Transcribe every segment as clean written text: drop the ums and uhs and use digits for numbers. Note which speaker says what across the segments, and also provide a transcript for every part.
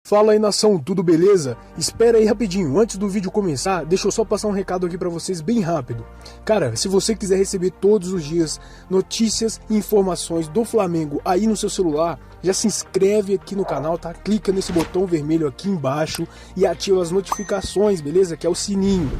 Speaker 1: Fala aí, nação, tudo beleza? Espera aí rapidinho, antes do vídeo começar, deixa eu só passar um recado aqui pra vocês bem rápido. Cara, se você quiser receber todos os dias notícias e informações do Flamengo aí no seu celular, já se inscreve aqui no canal, tá? Clica nesse botão vermelho aqui embaixo e ativa as notificações, beleza? Que é o sininho.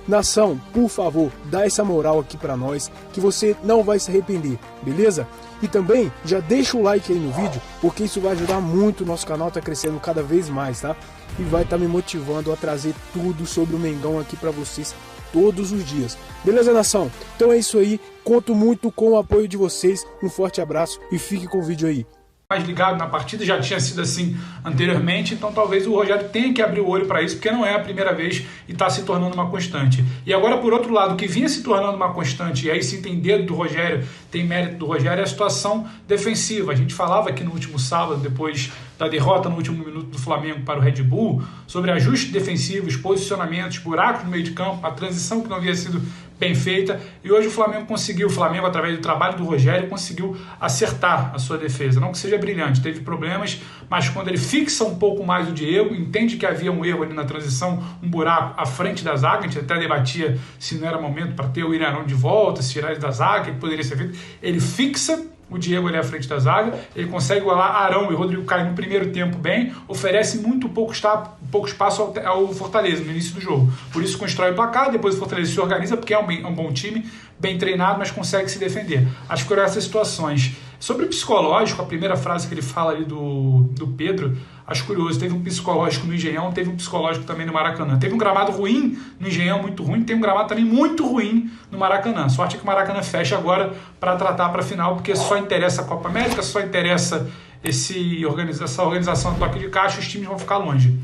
Speaker 1: Nação, por favor, dá essa moral aqui pra nós, que você não vai se arrepender, beleza? E também, já deixa o like aí no vídeo, porque isso vai ajudar muito, o nosso canal tá crescendo cada vez mais, tá? E vai estar me motivando a trazer tudo sobre o Mengão aqui pra vocês todos os dias. Beleza, nação? Então é isso aí, conto muito com o apoio de vocês, um forte abraço e fique com o vídeo aí.
Speaker 2: Mais ligado na partida, já tinha sido assim anteriormente, então talvez o Rogério tenha que abrir o olho para isso, porque não é a primeira vez e está se tornando uma constante. E agora, por outro lado, o que vinha se tornando uma constante, e aí sim tem dedo do Rogério, tem mérito do Rogério, é a situação defensiva. A gente falava aqui no último sábado, depois da derrota no último minuto do Flamengo para o Red Bull, sobre ajustes defensivos, posicionamentos, buracos no meio de campo, a transição que não havia sido bem feita, e hoje o Flamengo, através do trabalho do Rogério, conseguiu acertar a sua defesa. Não que seja brilhante, teve problemas, mas quando ele fixa um pouco mais o Diego, entende que havia um erro ali na transição, um buraco à frente da zaga, a gente até debatia se não era momento para ter o Ilharão de volta, se tirar ele da zaga, ele poderia ser feito, ele fixa o Diego ali à frente da zaga, ele consegue igualar Arão e Rodrigo Caio no primeiro tempo bem, oferece muito pouco espaço ao Fortaleza no início do jogo. Por isso constrói o placar, depois o Fortaleza se organiza, porque é um bom time, bem treinado, mas consegue se defender. Acho que foram essas situações. Sobre o psicológico, a primeira frase que ele fala ali do Pedro, acho curioso, teve um psicológico no Engenhão, teve um psicológico também no Maracanã. Teve um gramado ruim no Engenhão, muito ruim, tem um gramado também muito ruim no Maracanã. Sorte é que o Maracanã fecha agora para tratar para a final, porque só interessa a Copa América, só interessa essa organização do toque de caixa, os times vão ficar longe.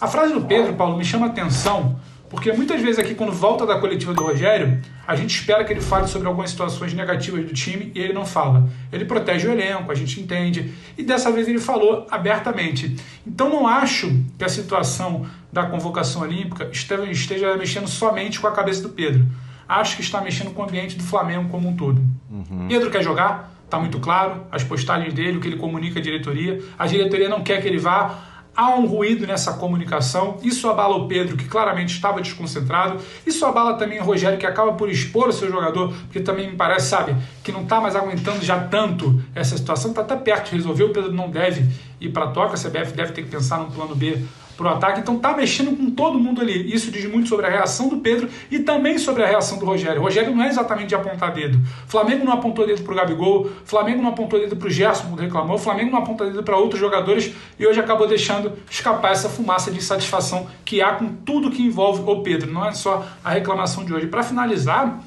Speaker 2: A frase do Pedro, Paulo, me chama a atenção, porque muitas vezes aqui, quando volta da coletiva do Rogério, a gente espera que ele fale sobre algumas situações negativas do time e ele não fala. Ele protege o elenco, a gente entende, e dessa vez ele falou abertamente. Então não acho que a situação da convocação olímpica esteja mexendo somente com a cabeça do Pedro. Acho que está mexendo com o ambiente do Flamengo como um todo. Pedro quer jogar, está muito claro, as postagens dele, o que ele comunica à diretoria. A diretoria não quer que ele vá. Há um ruído nessa comunicação, isso abala o Pedro, que claramente estava desconcentrado, isso abala também o Rogério, que acaba por expor o seu jogador, porque também me parece, sabe, que não está mais aguentando já tanto essa situação, está até perto de resolver, o Pedro não deve ir para a toca, a CBF deve ter que pensar num plano B para o ataque, então está mexendo com todo mundo ali. Isso diz muito sobre a reação do Pedro e também sobre a reação do Rogério. O Rogério não é exatamente de apontar dedo. O Flamengo não apontou dedo para o Gabigol, o Flamengo não apontou dedo para o Gerson, quando reclamou, o Flamengo não apontou dedo para outros jogadores e hoje acabou deixando escapar essa fumaça de insatisfação que há com tudo que envolve o Pedro. Não é só a reclamação de hoje. Para finalizar,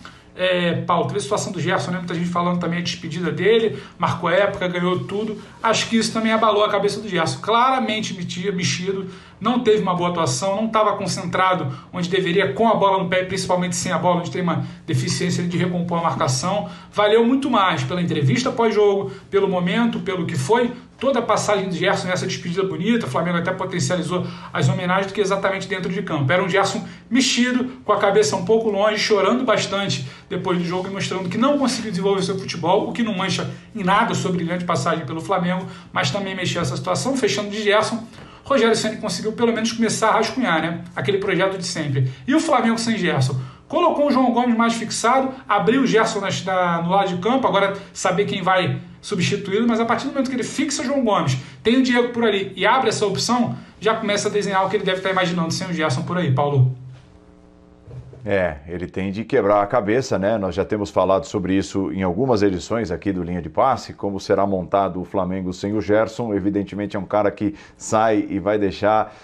Speaker 2: Paulo, teve a situação do Gerson, né? Muita gente falando também a despedida dele, marcou época, ganhou tudo. Acho que isso também abalou a cabeça do Gerson. Claramente mexido, não teve uma boa atuação, não estava concentrado onde deveria, com a bola no pé, principalmente sem a bola, onde tem uma deficiência de recompor a marcação. Valeu muito mais pela entrevista pós-jogo, pelo momento, pelo que foi toda a passagem do Gerson nessa despedida bonita. O Flamengo até potencializou as homenagens do que exatamente dentro de campo. Era um Gerson mexido, com a cabeça um pouco longe, chorando bastante depois do jogo e mostrando que não conseguiu desenvolver seu futebol, o que não mancha em nada sua brilhante passagem pelo Flamengo, mas também mexeu essa situação, fechando de Gerson. Rogério Ceni conseguiu pelo menos começar a rascunhar, né? Aquele projeto de sempre. E o Flamengo sem Gerson? Colocou o João Gomes mais fixado, abriu o Gerson no lado de campo, agora saber quem vai substituí-lo, mas a partir do momento que ele fixa o João Gomes, tem o Diego por ali e abre essa opção, já começa a desenhar o que ele deve estar imaginando sem o Gerson por aí, Paulo.
Speaker 3: Ele tem de quebrar a cabeça, né? Nós já temos falado sobre isso em algumas edições aqui do Linha de Passe, como será montado o Flamengo sem o Gerson. Evidentemente é um cara que sai e vai deixar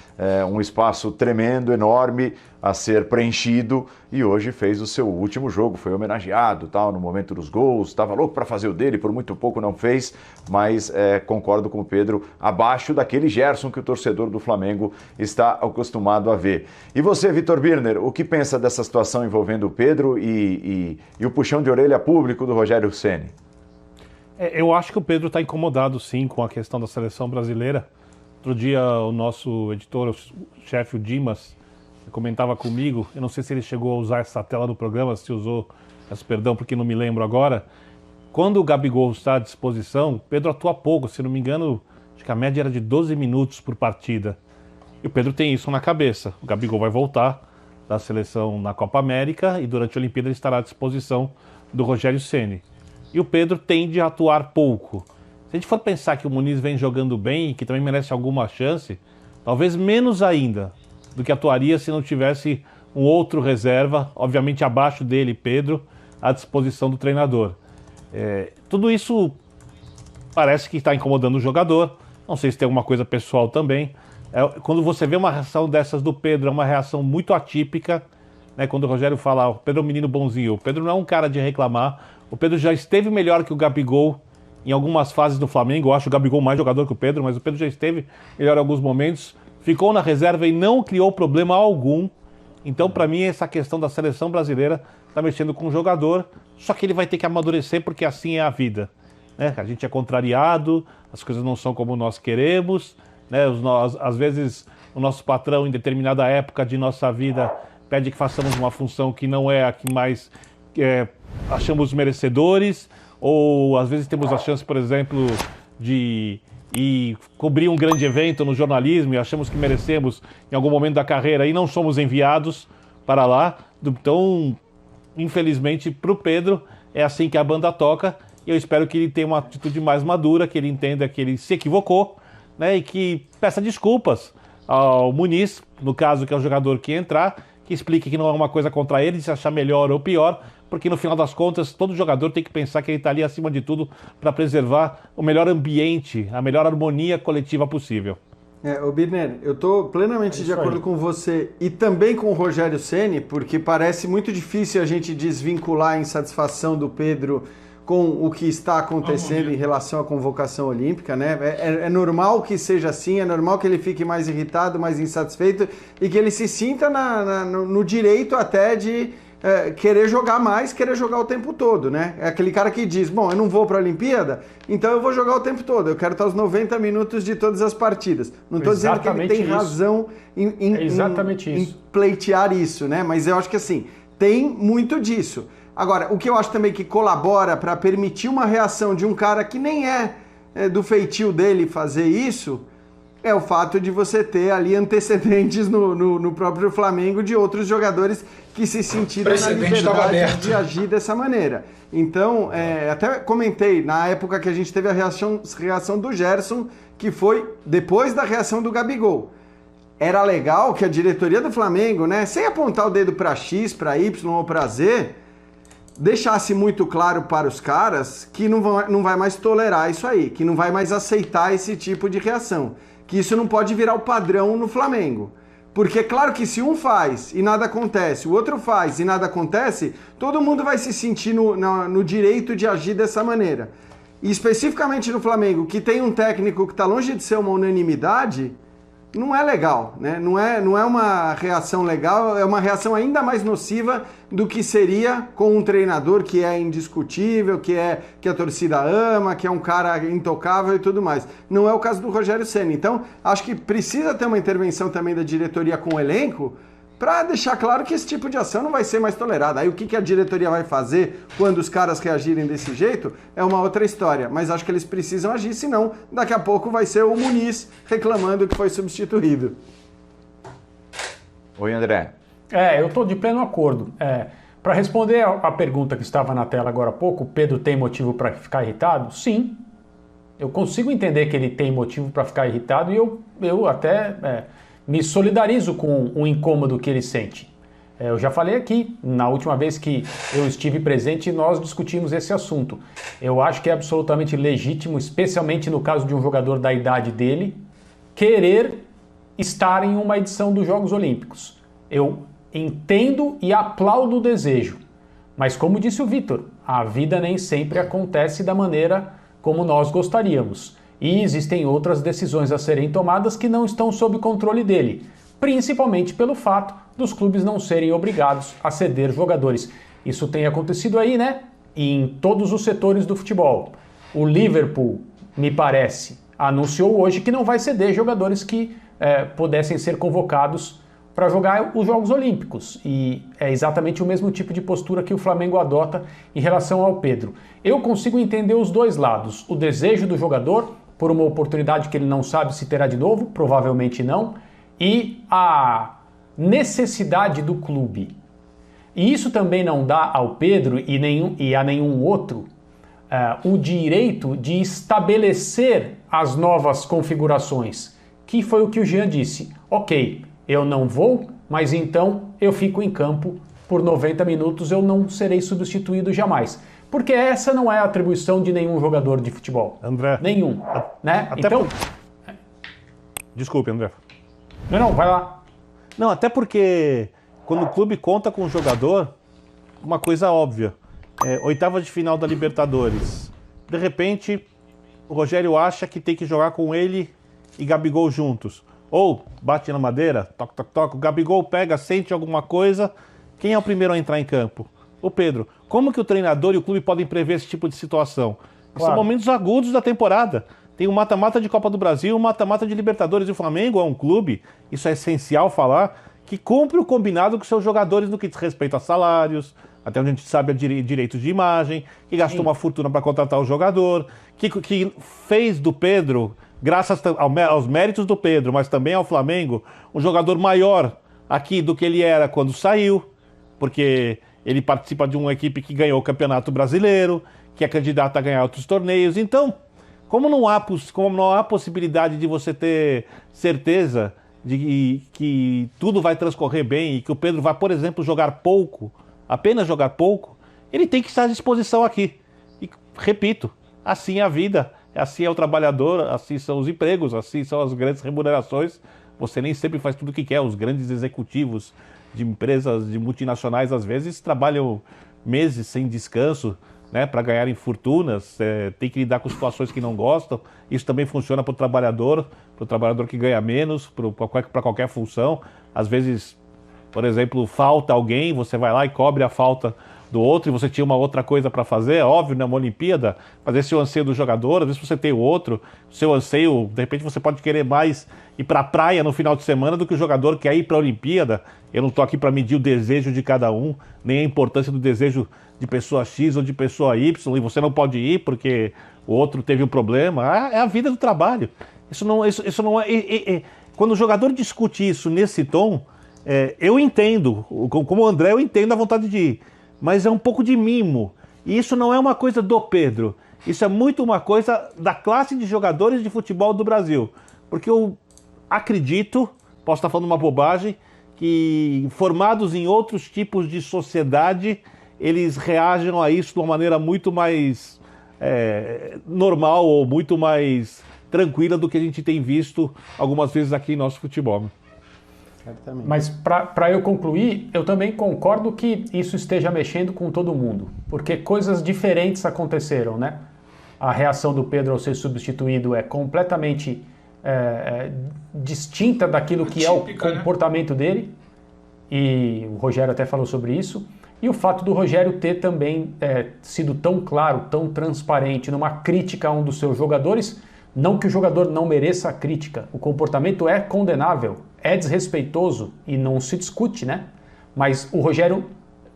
Speaker 3: um espaço tremendo, enorme a ser preenchido, e hoje fez o seu último jogo, foi homenageado tal, no momento dos gols, estava louco para fazer o dele, por muito pouco não fez, mas concordo com o Pedro, abaixo daquele Gerson que o torcedor do Flamengo está acostumado a ver. E você, Vitor Birner, o que pensa dessa situação envolvendo o Pedro e o puxão de orelha público do Rogério Ceni?
Speaker 4: Eu acho que o Pedro está incomodado sim com a questão da seleção brasileira. Outro dia o nosso editor, o chefe, o Dimas, comentava comigo, eu não sei se ele chegou a usar essa tela do programa, se usou, peço perdão porque não me lembro agora, quando o Gabigol está à disposição, Pedro atua pouco, se não me engano, acho que a média era de 12 minutos por partida. E o Pedro tem isso na cabeça. O Gabigol vai voltar da seleção na Copa América e durante a Olimpíada ele estará à disposição do Rogério Ceni. E o Pedro tende a atuar pouco. Se a gente for pensar que o Muniz vem jogando bem e que também merece alguma chance, talvez menos ainda do que atuaria se não tivesse um outro reserva, obviamente abaixo dele, Pedro, à disposição do treinador. Tudo isso parece que está incomodando o jogador. Não sei se tem alguma coisa pessoal também. Quando você vê uma reação dessas do Pedro, é uma reação muito atípica, né? Quando o Rogério fala, o Pedro é um menino bonzinho, o Pedro não é um cara de reclamar, o Pedro já esteve melhor que o Gabigol em algumas fases do Flamengo. Eu acho o Gabigol mais jogador que o Pedro, mas o Pedro já esteve melhor em alguns momentos, ficou na reserva e não criou problema algum. Então, para mim, essa questão da seleção brasileira está mexendo com o jogador, só que ele vai ter que amadurecer porque assim é a vida, né? A gente é contrariado, as coisas não são como nós queremos, né? Às vezes o nosso patrão, em determinada época de nossa vida, pede que façamos uma função que não é a que mais achamos merecedores, ou às vezes temos a chance, por exemplo, de ir cobrir um grande evento no jornalismo e achamos que merecemos em algum momento da carreira e não somos enviados para lá. Então, infelizmente, para o Pedro, é assim que a banda toca, e eu espero que ele tenha uma atitude mais madura, que ele entenda que ele se equivocou, né, e que peça desculpas ao Muniz, no caso que é o jogador que entrar, que explique que não é uma coisa contra ele, de se achar melhor ou pior, porque no final das contas todo jogador tem que pensar que ele está ali acima de tudo para preservar o melhor ambiente, a melhor harmonia coletiva possível.
Speaker 5: Ô Birner, eu estou plenamente de acordo com você e também com o Rogério Ceni, porque parece muito difícil a gente desvincular a insatisfação do Pedro com o que está acontecendo em relação à convocação olímpica, né? É normal que seja assim, é normal que ele fique mais irritado, mais insatisfeito e que ele se sinta no direito até de querer jogar mais, querer jogar o tempo todo, né? É aquele cara que diz, bom, eu não vou para a Olimpíada, então eu vou jogar o tempo todo, eu quero estar os 90 minutos de todas as partidas. Não estou dizendo que ele tem razão em pleitear isso, né? Mas eu acho que assim, tem muito disso. Agora, o que eu acho também que colabora para permitir uma reação de um cara que nem é do feitio dele fazer isso, é o fato de você ter ali antecedentes no próprio Flamengo de outros jogadores que se sentiram na liberdade de agir dessa maneira. Então, até comentei, na época que a gente teve a reação do Gerson, que foi depois da reação do Gabigol. Era legal que a diretoria do Flamengo, né, sem apontar o dedo para X, para Y ou para Z, deixasse muito claro para os caras que não vai mais tolerar isso aí, que não vai mais aceitar esse tipo de reação, que isso não pode virar o padrão no Flamengo. Porque claro que se um faz e nada acontece, o outro faz e nada acontece, todo mundo vai se sentir no direito de agir dessa maneira. E especificamente no Flamengo, que tem um técnico que está longe de ser uma unanimidade, não é legal, né? Não é uma reação legal, é uma reação ainda mais nociva do que seria com um treinador que é indiscutível, que a torcida ama, que é um cara intocável e tudo mais. Não é o caso do Rogério Ceni. Então, acho que precisa ter uma intervenção também da diretoria com o elenco para deixar claro que esse tipo de ação não vai ser mais tolerada. Aí o que a diretoria vai fazer quando os caras reagirem desse jeito é uma outra história. Mas acho que eles precisam agir, senão daqui a pouco vai ser o Muniz reclamando que foi substituído.
Speaker 3: Oi, André.
Speaker 6: Eu estou de pleno acordo. Para responder a pergunta que estava na tela agora há pouco, o Pedro tem motivo para ficar irritado? Sim. Eu consigo entender que ele tem motivo para ficar irritado e eu até me solidarizo com o incômodo que ele sente. Eu já falei aqui, na última vez que eu estive presente, nós discutimos esse assunto. Eu acho que é absolutamente legítimo, especialmente no caso de um jogador da idade dele, querer estar em uma edição dos Jogos Olímpicos. Eu entendo e aplaudo o desejo, mas como disse o Vitor, a vida nem sempre acontece da maneira como nós gostaríamos. E existem outras decisões a serem tomadas que não estão sob controle dele, principalmente pelo fato dos clubes não serem obrigados a ceder jogadores. Isso tem acontecido aí, né? Em todos os setores do futebol. O Liverpool, me parece, anunciou hoje que não vai ceder jogadores que pudessem ser convocados para jogar os Jogos Olímpicos. E é exatamente o mesmo tipo de postura que o Flamengo adota em relação ao Pedro. Eu consigo entender os dois lados. O desejo do jogador por uma oportunidade que ele não sabe se terá de novo, provavelmente não, e a necessidade do clube. E isso também não dá ao Pedro e a nenhum outro o direito de estabelecer as novas configurações, que foi o que o Jean disse. Ok, eu não vou, mas então eu fico em campo por 90 minutos, eu não serei substituído jamais. Porque essa não é a atribuição de nenhum jogador de futebol.
Speaker 4: André.
Speaker 6: Nenhum. Né?
Speaker 4: Até
Speaker 6: Então...
Speaker 4: Desculpe, André.
Speaker 6: Não, vai lá.
Speaker 4: Não, até porque quando o clube conta com o jogador, uma coisa óbvia. Oitava de final da Libertadores. De repente, o Rogério acha que tem que jogar com ele e Gabigol juntos. Ou bate na madeira, toque, toque, toque, o Gabigol pega, sente alguma coisa. Quem é o primeiro a entrar em campo? O Pedro. Como que o treinador e o clube podem prever esse tipo de situação? Claro. São momentos agudos da temporada. Tem o mata-mata de Copa do Brasil, o mata-mata de Libertadores, e o Flamengo é um clube, isso é essencial falar, que cumpre o combinado com seus jogadores no que diz respeito a salários, até onde a gente sabe a direitos de imagem, que gastou uma fortuna para contratar o jogador, que fez do Pedro, graças aos méritos do Pedro, mas também ao Flamengo, um jogador maior aqui do que ele era quando saiu, porque ele participa de uma equipe que ganhou o Campeonato Brasileiro, que é candidato a ganhar outros torneios. Então, como não há possibilidade de você ter certeza de que tudo vai transcorrer bem e que o Pedro vai, por exemplo, jogar pouco, apenas jogar pouco, ele tem que estar à disposição aqui. E, repito, assim é a vida, assim é o trabalhador, assim são os empregos, assim são as grandes remunerações. Você nem sempre faz tudo o que quer. Os grandes executivos de empresas, de multinacionais, às vezes trabalham meses sem descanso, né, para ganharem fortunas, tem que lidar com situações que não gostam. Isso também funciona para o trabalhador que ganha menos, para qualquer função. Às vezes, por exemplo, falta alguém, você vai lá e cobre a falta do outro e você tinha uma outra coisa para fazer, é óbvio, né, uma Olimpíada, mas esse é o anseio do jogador. Às vezes você tem o outro, seu anseio, de repente você pode querer mais ir para a praia no final de semana do que o jogador quer ir para a Olimpíada. Eu não estou aqui para medir o desejo de cada um, nem a importância do desejo de pessoa X ou de pessoa Y, e você não pode ir porque o outro teve um problema. É a vida do trabalho. Isso não é. Quando o jogador discute isso nesse tom, eu entendo, como o André, eu entendo a vontade de ir, mas é um pouco de mimo. E isso não é uma coisa do Pedro, isso é muito uma coisa da classe de jogadores de futebol do Brasil. Porque eu acredito, posso estar falando uma bobagem, que formados em outros tipos de sociedade, eles reagem a isso de uma maneira muito mais normal ou muito mais tranquila do que a gente tem visto algumas vezes aqui em nosso futebol.
Speaker 6: Mas para eu concluir, eu também concordo que isso esteja mexendo com todo mundo, porque coisas diferentes aconteceram, né? A reação do Pedro ao ser substituído é completamente distinta daquilo que típica, é o comportamento dele, e o Rogério até falou sobre isso. E o fato do Rogério ter também sido tão claro, tão transparente numa crítica a um dos seus jogadores, não que o jogador não mereça a crítica, o comportamento é condenável, é desrespeitoso e não se discute, né? Mas o Rogério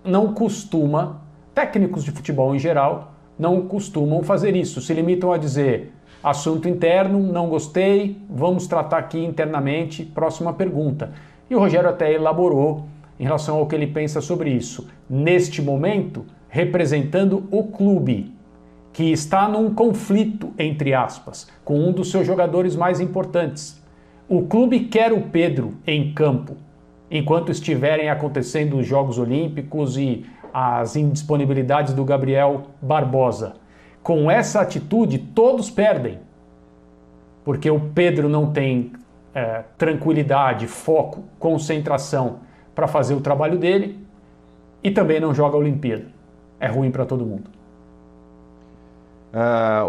Speaker 6: não costuma, técnicos de futebol em geral, não costumam fazer isso, se limitam a dizer assunto interno, não gostei, vamos tratar aqui internamente, próxima pergunta. E o Rogério até elaborou em relação ao que ele pensa sobre isso. Neste momento, representando o clube, que está num conflito, entre aspas, com um dos seus jogadores mais importantes. O clube quer o Pedro em campo, enquanto estiverem acontecendo os Jogos Olímpicos e as indisponibilidades do Gabriel Barbosa. Com essa atitude, todos perdem, porque o Pedro não tem tranquilidade, foco, concentração para fazer o trabalho dele e também não joga a Olimpíada. É ruim para todo mundo.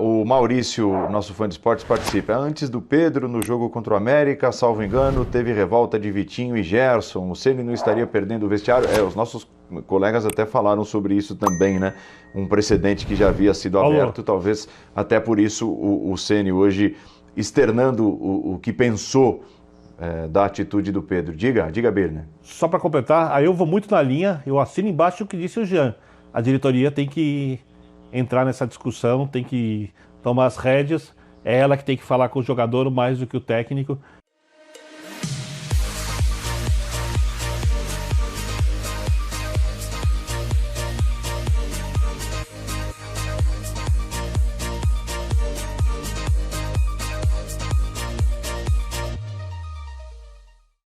Speaker 3: O Maurício, nosso fã de esportes, participa. Antes do Pedro, no jogo contra o América, salvo engano, teve revolta de Vitinho e Gerson. O Ceni não estaria perdendo o vestiário? Os nossos colegas até falaram sobre isso também, né? Um precedente que já havia sido aberto, talvez até por isso o Ceni hoje externando o que pensou da atitude do Pedro. Diga, Birner.
Speaker 4: Só para completar, aí eu vou muito na linha, eu assino embaixo o que disse o Jean. A diretoria tem que entrar nessa discussão, tem que tomar as rédeas, é ela que tem que falar com o jogador mais do que o técnico.